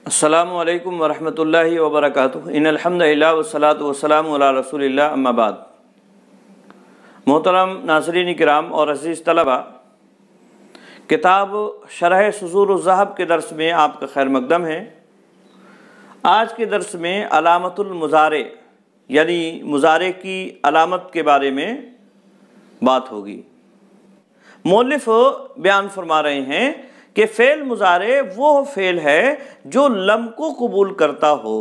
السلام علیکم ورحمۃ اللہ وبرکاتہ۔ ان الحمدللہ والصلاۃ والسلام علی رسول اللہ، اما بعد۔ محترم ناظرین کرام اور عزیز طلبہ، کتاب شرح صدور الذہب کے درس میں آپ کا خیر مقدم ہے۔ آج کے درس میں علامت المضارع یعنی مضارع کی علامت کے بارے میں بات ہوگی۔ مؤلف بیان فرما رہے ہیں کہ فعل مضارع وہ فعل ہے جو لم کو قبول کرتا ہو،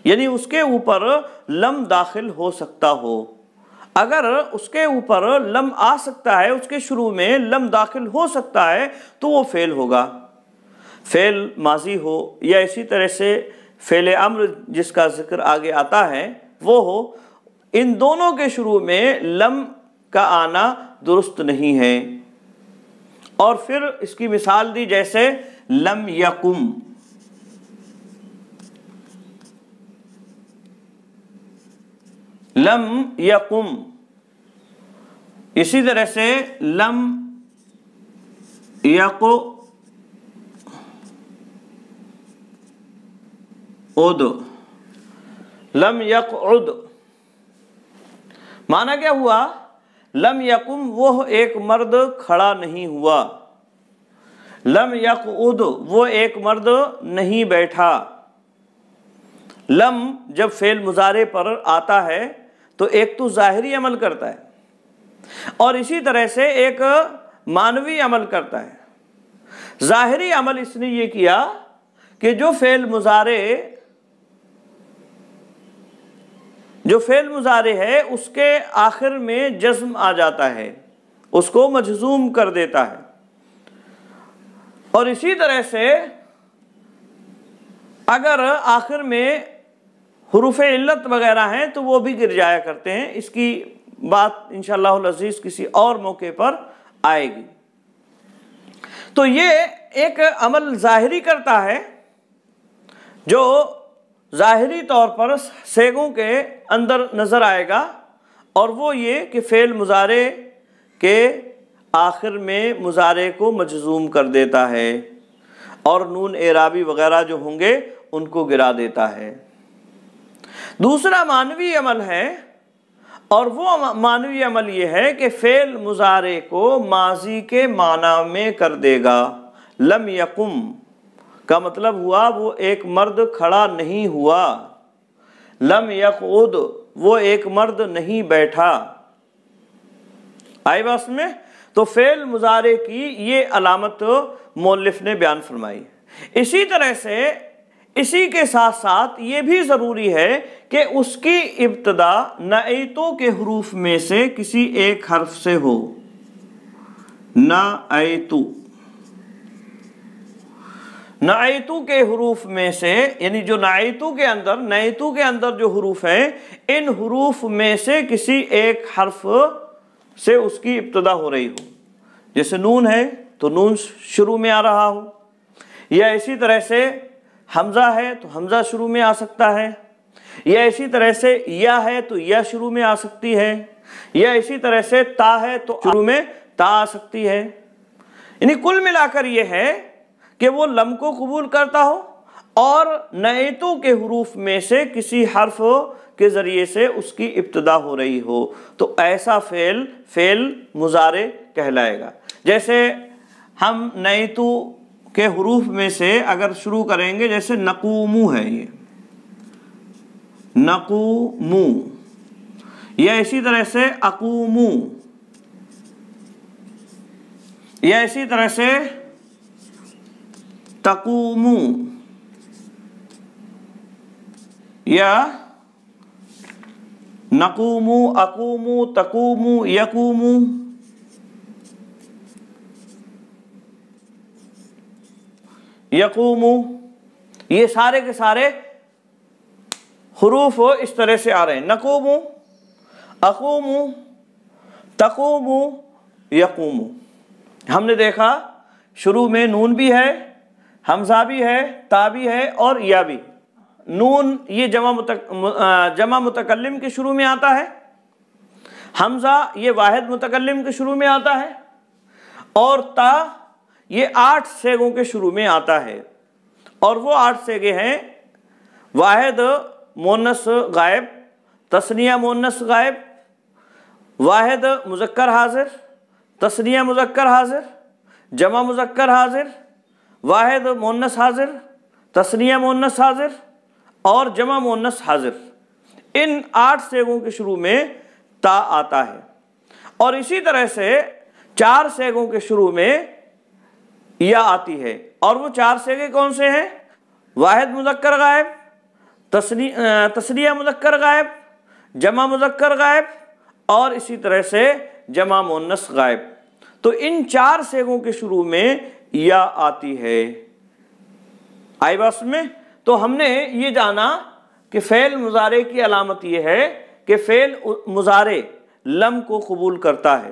یعنی اس کے اوپر لم داخل ہو سکتا ہو۔ اگر اس کے اوپر لم آ سکتا ہے، اس کے شروع میں لم داخل ہو سکتا ہے تو وہ فعل ہوگا، فعل ماضی ہو یا اسی طرح سے فعل امر جس کا ذکر آگے آتا ہے وہ ہو۔ ان دونوں کے شروع میں لم کا آنا درست نہیں ہے۔ اور پھر اس کی مثال دی جیسے لم یقم، لم یقم، اسی طرح سے لم یقعد، لم یقعد، معنی کیا ہوا؟ لم یقم وہ ایک مرد کھڑا نہیں ہوا، لم یقعد وہ ایک مرد نہیں بیٹھا۔ لم جب فعل مضارع پر آتا ہے تو ایک تو ظاہری عمل کرتا ہے اور اسی طرح سے ایک معنوی عمل کرتا ہے۔ ظاہری عمل اس نے یہ کیا کہ جو فعل مضارع ہے اس کے آخر میں جزم آ جاتا ہے، اس کو مجزوم کر دیتا ہے، اور اسی طرح سے اگر آخر میں حروف علت وغیرہ ہیں تو وہ بھی گر جایا کرتے ہیں۔ اس کی بات انشاءاللہ العزیز کسی اور موقع پر آئے گی۔ تو یہ ایک عمل ظاہری کرتا ہے جو ظاہری طور پر سیغوں کے اندر نظر آئے گا، اور وہ یہ کہ فعل مضارع کے آخر میں مضارع کو مجزوم کر دیتا ہے اور نون اعرابی وغیرہ جو ہوں گے ان کو گرا دیتا ہے۔ دوسرا معنوی عمل ہے، اور وہ معنوی عمل یہ ہے کہ فعل مضارع کو ماضی کے معنی میں کر دے گا۔ لم یقم کا مطلب ہوا وہ ایک مرد کھڑا نہیں ہوا، لم یقعد وہ ایک مرد نہیں بیٹھا۔ آئی بات میں؟ تو فعل مضارع کی یہ علامت مؤلف نے بیان فرمائی۔ اسی طرح سے اسی کے ساتھ ساتھ یہ بھی ضروری ہے کہ اس کی ابتدا نعیتوں کے حروف میں سے کسی ایک حرف سے ہو۔ نعیتوں کے حروف میں سے، یعنی جو نعیتوں کے اندر جو حروف ہیں، ان حروف میں سے کسی ایک حرف سے اس کی ابتدا ہو رہی ہو۔ جیسے نون ہے تو نون شروع میں آ رہا ہو، یا اسی طرح سے حمزہ ہے تو حمزہ شروع میں آ سکتا ہے، یا اسی طرح سے یا ہے تو یا شروع میں آ سکتی ہے، یا اسی طرح سے تا ہے تو شروع میں تا آ سکتی ہے۔ یعنی کل ملا کر یہ ہے کہ وہ لم کو قبول کرتا ہو اور نعیتوں کے حروف میں سے کسی حرف کے ذریعے سے اس کی ابتدا ہو رہی ہو، تو ایسا فعل مضارع کہلائے گا۔ جیسے ہم نعیتوں کے حروف میں سے اگر شروع کریں گے، جیسے نقومو ہے، یہ نقومو، یا اسی طرح سے اقومو، یا اسی طرح سے تقومو، یا نقومو، اقومو، تقومو، یقومو۔ یقومو، یہ سارے کے سارے حروف اس طرح سے آ رہے ہیں، نقومو، اقومو، تقومو، یقومو۔ ہم نے دیکھا شروع میں نون بھی ہے، حمزہ بھی ہے، تا بھی ہے اور یا بھی۔ نون یہ جمع متکلم کے شروع میں آتا ہے، حمزہ یہ واحد متکلم کے شروع میں آتا ہے، اور تا یہ 8 سیغوں کے شروع میں آتا ہے، اور وہ 8 صیغے ہیں: واحد مؤنث غائب، تثنیہ مؤنث غائب، واحد مذکر حاضر، تثنیہ مذکر حاضر، جمع مذکر حاضر، واحد مؤنث حاضر، تثنیہ مؤنث حاضر اور جمع مؤنث حاضر۔ ان 8 صیغوں کے شروع میں تا آتا ہے، اور اسی طرح سے 4 صیغوں کے شروع میں یا آتی ہے، اور وہ 4 صیغے کون سے ہیں؟ واحد مذکر غائب، تثنیہ مذکر غائب، جمع مذکر غائب اور اسی طرح سے جمع مؤنث غائب۔ تو ان 4 صیغوں کے شروع میں یا آتی ہے۔ آئی بات میں؟ تو ہم نے یہ جانا کہ فعل مضارع کی علامت یہ ہے کہ فعل مضارع لم کو قبول کرتا ہے،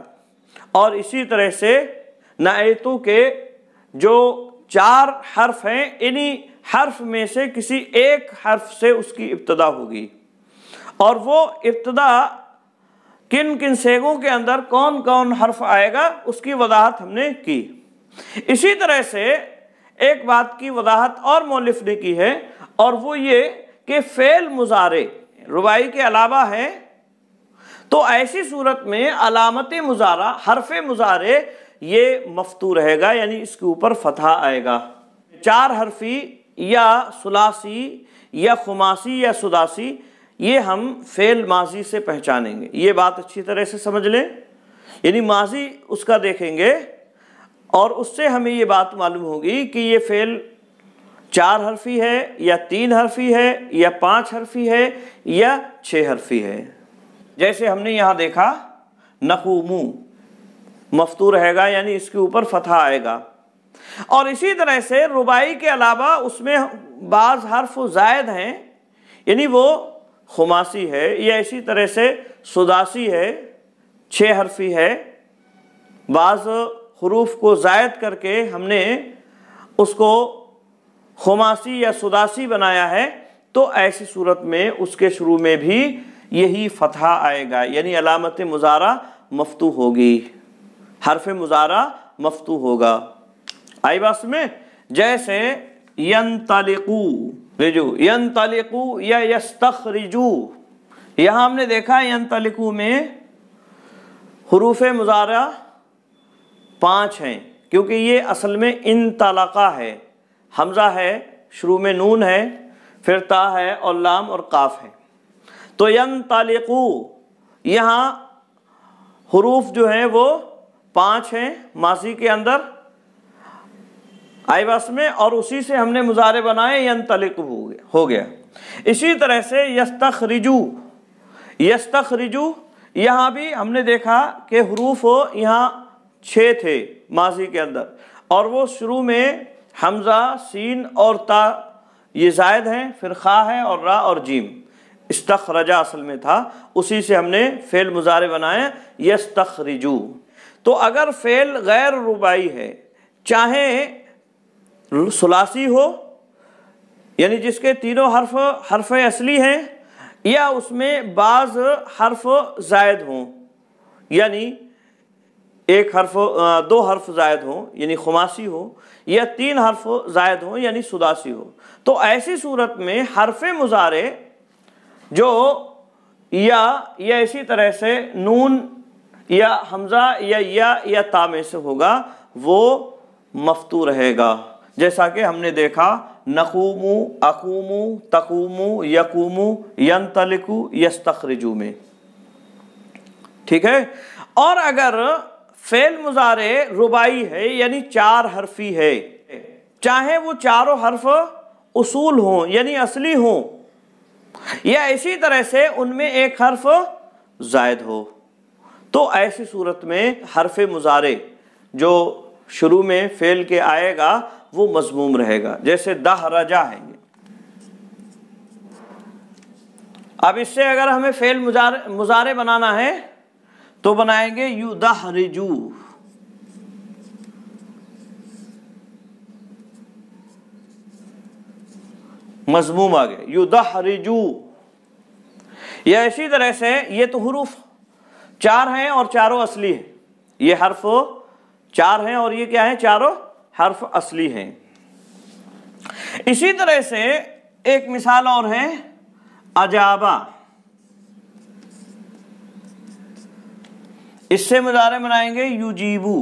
اور اسی طرح سے نعیتوں کے جو 4 حرف ہیں، انہی حرف میں سے کسی ایک حرف سے اس کی ابتدا ہوگی، اور وہ ابتدا کن کن صیغوں کے اندر کون کون حرف آئے گا اس کی وضاحت ہم نے کی۔ اسی طرح سے ایک بات کی وضاحت اور مؤلف نے کی ہے، اور وہ یہ کہ فعل مضارع رباعی کے علاوہ ہے، تو ایسی صورت میں علامت مضارع حرف مضارع یہ مفتوح رہے گا، یعنی اس کے اوپر فتحہ آئے گا۔ 4 حرفی یا ثلاثی یا خماسی یا سداسی یہ ہم فعل ماضی سے پہچانیں گے، یہ بات اچھی طرح سے سمجھ لیں، یعنی ماضی اس کا دیکھیں گے اور اس سے ہمیں یہ بات معلوم ہوگی کہ یہ فعل 4 حرفی ہے یا 3 حرفی ہے یا 5 حرفی ہے یا 6 حرفی ہے۔ جیسے ہم نے یہاں دیکھا نقومو مفتوح رہے گا، یعنی اس کے اوپر فتحہ آئے گا، اور اسی طرح سے رباعی کے علاوہ اس میں بعض حرف زائد ہیں، یعنی وہ خماسی ہے، یا اسی طرح سے سداسی ہے، 6 حرفی ہے، بعض حروف کو زائد کر کے ہم نے اس کو خماسی یا سداسی بنایا ہے، تو ایسی صورت میں اس کے شروع میں بھی یہی فتحہ آئے گا، یعنی علامت مضارع مفتوح ہوگی، حرف مضارع مفتوح ہوگا۔ آئی بات میں؟ جیسے ینطلقو، رجو، ینطلقو یا یستخرجو، یہاں ہم نے دیکھا ینطلقو میں حروف مضارع 5 ہیں، کیونکہ یہ اصل میں انطلقہ ہے، حمزہ ہے، شروع میں نون ہے، پھر تا ہے اور لام اور قاف ہے۔ تو ینطلقو یہاں حروف جو ہیں وہ 5 ہیں ماضی کے اندر، آئی بات میں، اور اسی سے ہم نے مضارع بنائے ینطلق ہو گیا۔ اسی طرح سے یستخرجو، یستخرجو یہاں بھی ہم نے دیکھا کہ حروف یہاں 6 تھے ماضی کے اندر، اور وہ شروع میں حمزہ، سین اور تا یہ زائد ہیں، پھر خا ہے اور را اور جیم، استخرجا اصل میں تھا، اسی سے ہم نے فعل مضارع بنایا یستخرجو۔ تو اگر فعل غیر رباعی ہے، چاہے ثلاثی ہو یعنی جس کے تینوں حرف اصلی ہیں، یا اس میں بعض حرف زائد ہوں، یعنی ایک حرف 2 حرف زائد ہوں یعنی خماسی ہو، یا 3 حرف زائد ہوں یعنی سداسی ہو، تو ایسی صورت میں حرف مضارع جو یا اسی طرح سے نون یا حمزہ یا تا میں سے ہوگا وہ مفتوح رہے گا، جیسا کہ ہم نے دیکھا نقومو، اقومو، تقومو، یقومو، ینطلقو، یستخرجو میں، ٹھیک ہے۔ اور اگر فعل مضارع رباعی ہے یعنی 4 حرفی ہے، چاہے وہ چاروں حرف اصول ہوں یعنی اصلی ہوں، یا اسی طرح سے ان میں ایک حرف زائد ہو، تو ایسی صورت میں حرف مضارع جو شروع میں فعل کے آئے گا وہ مضموم رہے گا، جیسے دحرجہ ہے۔ اب اس سے اگر ہمیں فعل مضارع بنانا ہے تو بنائیں گے یدحرجو، مضموم آ گئے یدحرجو، یا اسی طرح سے یہ تو حروف 4 ہیں اور چاروں اصلی ہیں، یہ حرف 4 ہیں اور یہ کیا ہیں؟ چاروں حرف اصلی ہیں۔ اسی طرح سے ایک مثال اور ہے اجابہ، اس سے مضارع بنائیں گے یجیبو۔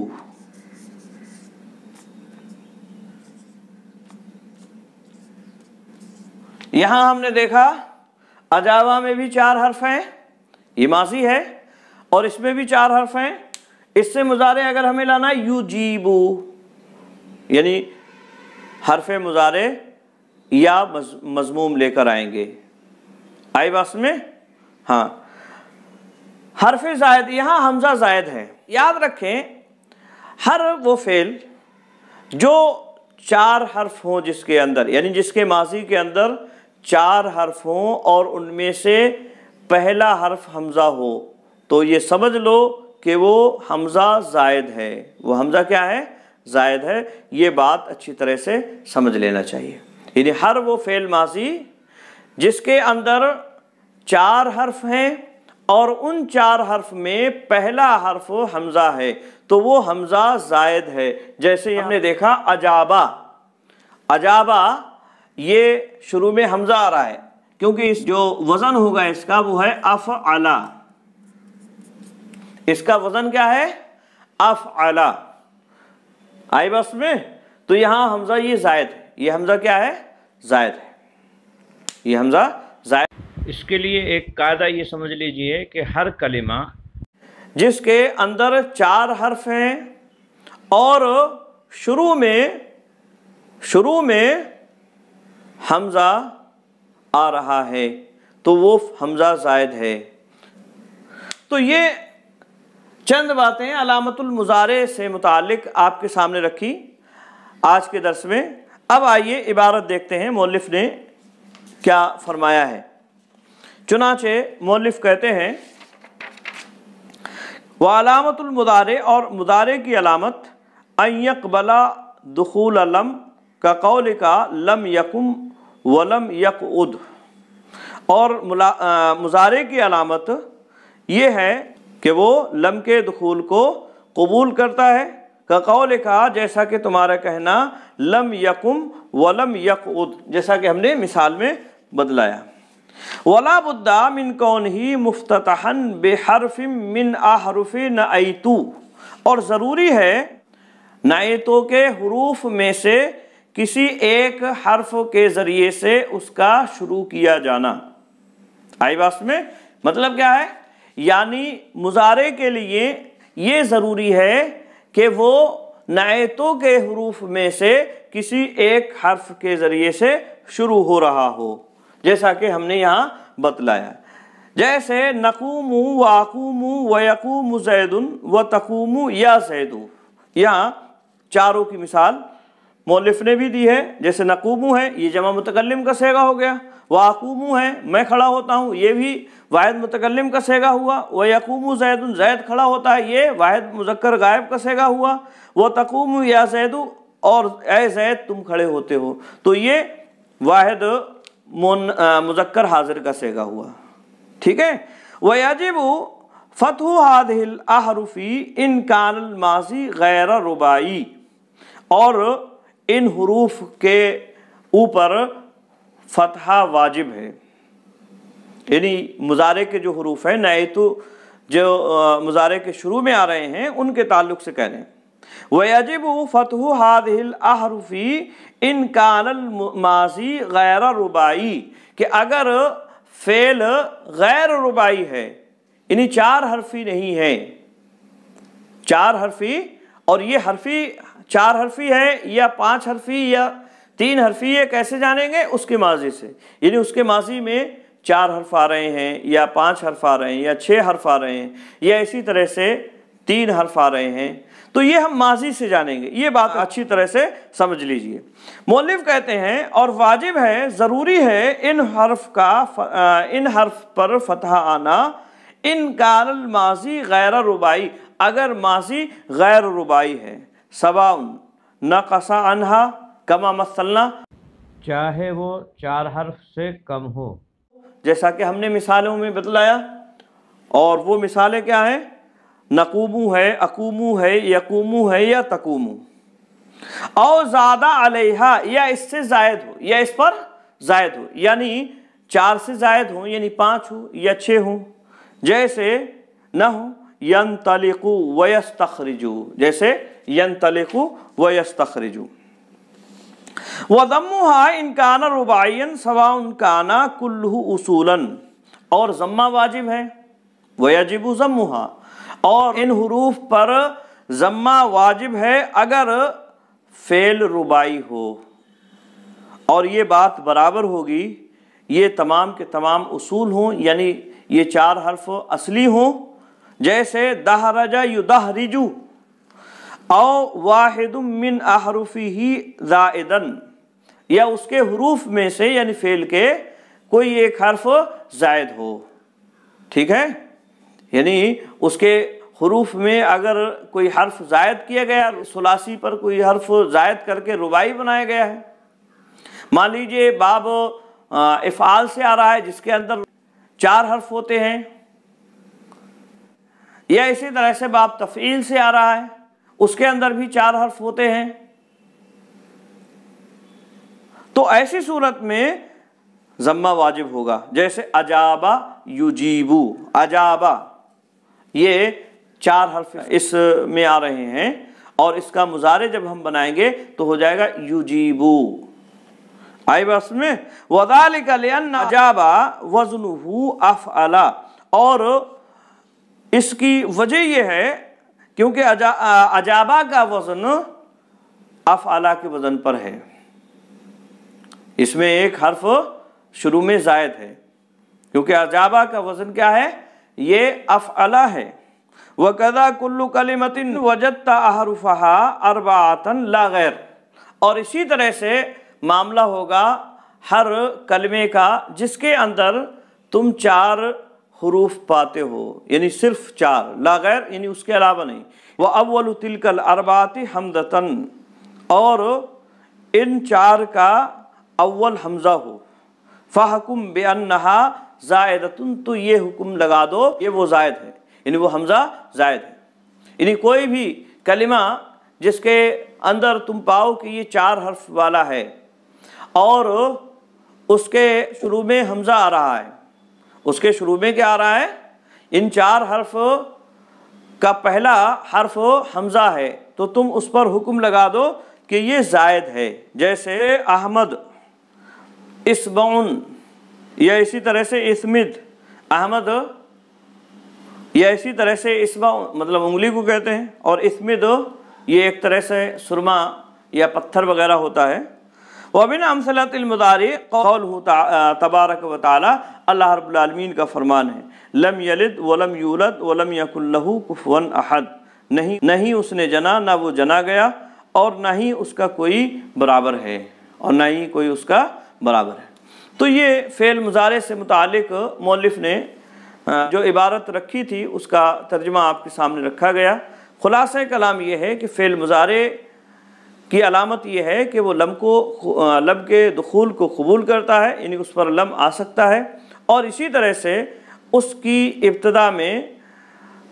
یہاں ہم نے دیکھا اجابہ میں بھی 4 حرف ہیں، یہ ماضی ہے، اور اس میں بھی 4 حرف ہیں۔ اس سے مضارع اگر ہمیں لانا ہے یجیبو، یعنی حرف مضارع یا مضموم لے کر آئیں گے۔ آئی بات میں؟ ہاں، حرف زائد، یہاں حمزہ زائد ہے۔ یاد رکھیں ہر وہ فعل جو 4 حرف ہوں جس کے اندر، یعنی جس کے ماضی کے اندر 4 حرف ہوں اور ان میں سے پہلا حرف حمزہ ہو، تو یہ سمجھ لو کہ وہ حمزہ زائد ہے۔ وہ حمزہ کیا ہے؟ زائد ہے۔ یہ بات اچھی طرح سے سمجھ لینا چاہیے۔ یعنی ہر وہ فعل ماضی جس کے اندر 4 حرف ہیں اور ان 4 حرف میں پہلا حرف حمزہ ہے تو وہ حمزہ زائد ہے۔ جیسے ہم نے دیکھا اجابہ، اجابہ یہ شروع میں حمزہ آ رہا ہے کیونکہ اس جو وزن ہوگا اس کا وہ ہے افعلا، اس کا وزن کیا ہے؟ افعلا۔ آئی بس میں؟ تو یہاں حمزہ یہ زائد ہے، یہ حمزہ کیا ہے؟ زائد ہے، یہ حمزہ زائد۔ اس کے لیے ایک قاعدہ یہ سمجھ لیجئے کہ ہر کلمہ جس کے اندر 4 حرف ہیں اور شروع میں حمزہ آ رہا ہے تو وہ حمزہ زائد ہے۔ تو یہ چند باتیں علامت المضارع سے متعلق آپ کے سامنے رکھی آج کے درس میں۔ اب آئیے عبارت دیکھتے ہیں مؤلف نے کیا فرمایا ہے۔ چنانچہ مؤلف کہتے ہیں وعلامت المضارع، اور مضارع کی علامت ان یقبل دخول لم کا قول کا لم یکم ولم یقعد، اور مضارع کی علامت یہ ہے کہ وہ لم کے دخول کو قبول کرتا ہے، کا قول کا جیسا کہ تمہارا کہنا لم یکم ولم یقعد، جیسا کہ ہم نے مثال میں بدلایا۔ ولا بد من کونہ مفتتحا بحرف من احرف نعیتو، اور ضروری ہے نعیتو کے حروف میں سے کسی ایک حرف کے ذریعے سے اس کا شروع کیا جانا۔ آئی بات میں؟ مطلب کیا ہے؟ یعنی مضارع کے لیے یہ ضروری ہے کہ وہ نعیتوں کے حروف میں سے کسی ایک حرف کے ذریعے سے شروع ہو رہا ہو، جیسا کہ ہم نے یہاں بتلایا۔ جیسے نقوم واقوم ویقوم زید وتقوم یا زید، یہاں چاروں کی مثال مؤلف نے بھی دی ہے۔ جیسے نقوم ہے یہ جمع متکلم کا صیغہ ہو گیا، واقوم ہے میں کھڑا ہوتا ہوں یہ بھی واحد متکلم کا صیغہ ہوا، ویقوم زید زید کھڑا ہوتا ہے یہ واحد مذکر غائب کا صیغہ ہوا، وتقوم یا زید اور اے زید تم کھڑے ہوتے ہو، تو یہ واحد مذکر حاضر کا صیغہ ہوا۔ ٹھیک ہے؟ ویجب فتح هذه الاحرف ان کان الماضی غیر رباعی، اور ان حروف کے اوپر فتحہ واجب ہے، یعنی مضارع کے جو حروف ہیں نعیتو جو مضارع کے شروع میں آ رہے ہیں ان کے تعلق سے کہہ رہے ہیں۔ وَيَجِبُ فَتْحُ هَذِهِ الْأَحْرُفِ إِنْ كَانَ الْمَاضِي غَيْرَ رُبَاعِي، کہ اگر فعل غیر رباعی ہے یعنی 4 حرفی نہیں ہے، 4 حرفی، اور یہ حرفی 4 حرفی ہے یا 5 حرفی یا 3 حرفی ہے کیسے جانیں گے؟ اس کے ماضی سے، یعنی اس کے ماضی میں 4 حرف آ رہے ہیں یا 5 حرف آ رہے ہیں یا 6 حرف آ رہے ہیں یا اسی طرح سے 3 حرف آ رہے ہیں، تو یہ ہم ماضی سے جانیں گے۔ یہ بات اچھی طرح سے سمجھ لیجئے۔ مؤلف کہتے ہیں اور واجب ہے، ضروری ہے ان حرف پر فتح آنا ان کان الماضی غیر رباعی، اگر ماضی غیر رباعی ہے، سواء نقص عنہا کما مثلنا، چاہے وہ 4 حرف سے کم ہو، جیسا کہ ہم نے مثالوں میں بتلایا۔ اور وہ مثالیں کیا ہیں؟ نقومو ہے، اقومو ہے، یقومو ہے یا تقومو۔ او زیادہ علیہا یا اس سے زائد ہو یا اس پر زائد ہو، یعنی 4 سے زائد ہوں یعنی 5 ہوں یا 6 ہوں، جیسے نہ ہو ینطلقوا ویستخرجوا، جیسے ینطلقوا ویستخرجوا۔ وضمها ان کان رباعیا سواء کان کلہ اصولا، اور ضمہ واجب ہے، ویجب ضمها، اور ان حروف پر ضمہ واجب ہے اگر فعل رباعی ہو، اور یہ بات برابر ہوگی یہ تمام کے تمام اصول ہوں، یعنی یہ 4 حرف اصلی ہوں، جیسے دہرج یدہرج، او واحد من احرفہ زائدا، یا اس کے حروف میں سے یعنی فعل کے کوئی ایک حرف زائد ہو، ٹھیک ہے، یعنی اس کے حروف میں اگر کوئی حرف زائد کیا گیا، ثلاثی پر کوئی حرف زائد کر کے رباعی بنایا گیا ہے، مان لیجئے باب افعال سے آ رہا ہے جس کے اندر 4 حرف ہوتے ہیں، یا اسی طرح سے باب تفعیل سے آ رہا ہے اس کے اندر بھی 4 حرف ہوتے ہیں، تو ایسی صورت میں ضمہ واجب ہوگا، جیسے اجابہ یجیبو، اجابہ یہ 4 حرف اس میں آ رہے ہیں، اور اس کا مضارع جب ہم بنائیں گے تو ہو جائے گا یجیبو، آئی بس میں، وذالک لأن اجابہ وزنہ افعل، اور اس کی وجہ یہ ہے کیونکہ اجابہ کا وزن افعل کے وزن پر ہے، اس میں ایک حرف شروع میں زائد ہے، کیونکہ اجابہ کا وزن کیا ہے، یہ افعل ہے۔ وَكَذَا كُلُّ كَلِمَةٍ وَجَدْتَ أَحْرُفَهَا أَرْبَعَةً لَا غَيْرَ، اور اسی طرح سے معاملہ ہوگا ہر کلمے کا جس کے اندر تم 4 حروف پاتے ہو، یعنی صرف 4، لا غیر یعنی اس کے علاوہ نہیں، وَأَوَّلُ تِلْكَ الْأَرْبَعَةِ حَمْزَةً، اور ان 4 کا اول حمزہ ہو، فَحَكُمْ بِأَنَّهَا زَائِدَةٌ، تو یہ حکم لگا دو یہ وہ زائد ہے، یعنی وہ حمزہ زائد ہے، یعنی کوئی بھی کلمہ جس کے اندر تم پاؤ کہ یہ 4 حرف والا ہے اور اس کے شروع میں حمزہ آ رہا ہے، اس کے شروع میں کیا آ رہا ہے، ان 4 حرف کا پہلا حرف حمزہ ہے، تو تم اس پر حکم لگا دو کہ یہ زائد ہے، جیسے احمد، اسبعن، یا اسی طرح سے اسمد، احمد، یا اسی طرح سے اسبع مطلب انگلی کو کہتے ہیں، اور اسمد یہ ایک طرح سے سرما یا پتھر وغیرہ ہوتا ہے۔ وَمِنْ أَمْثِلَةِ الْمُضَارِعِ قَوْلُهُ تبارک و تعالی، اللہ رب العالمین کا فرمان ہے، لم یلد ولم یولد ولم یکن لہ کفوا احد، نہیں اس نے جنا، نہ وہ جنا گیا، اور نہ ہی اس کا کوئی برابر ہے، اور نہ ہی کوئی اس کا برابر ہے۔ تو یہ فعل مضارع سے متعلق مؤلف نے جو عبارت رکھی تھی اس کا ترجمہ آپ کے سامنے رکھا گیا۔ خلاصہ کلام یہ ہے کہ فعل مضارع کی علامت یہ ہے کہ وہ لم کے دخول کو قبول کرتا ہے، یعنی اس پر لم آ سکتا ہے، اور اسی طرح سے اس کی ابتدا میں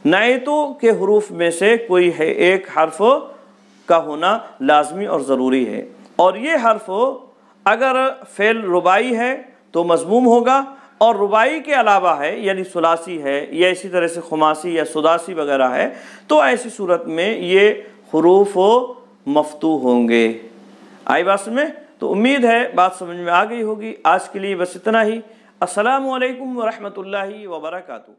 نعتوں کے حروف میں سے کوئی ہے ایک حرف کا ہونا لازمی اور ضروری ہے، اور یہ حرف اگر فعل رباعی ہے تو مضموم ہوگا، اور رباعی کے علاوہ ہے یعنی ثلاثی ہے یا اسی طرح سے خماسی یا سداسی وغیرہ ہے، تو ایسی صورت میں یہ حروف مفتوح ہوں گے۔ آئی بات میں؟ تو امید ہے بات سمجھ میں آ گئی ہوگی۔ آج کے لیے بس اتنا ہی۔ السلام علیکم ورحمۃ اللہ وبرکاتہ۔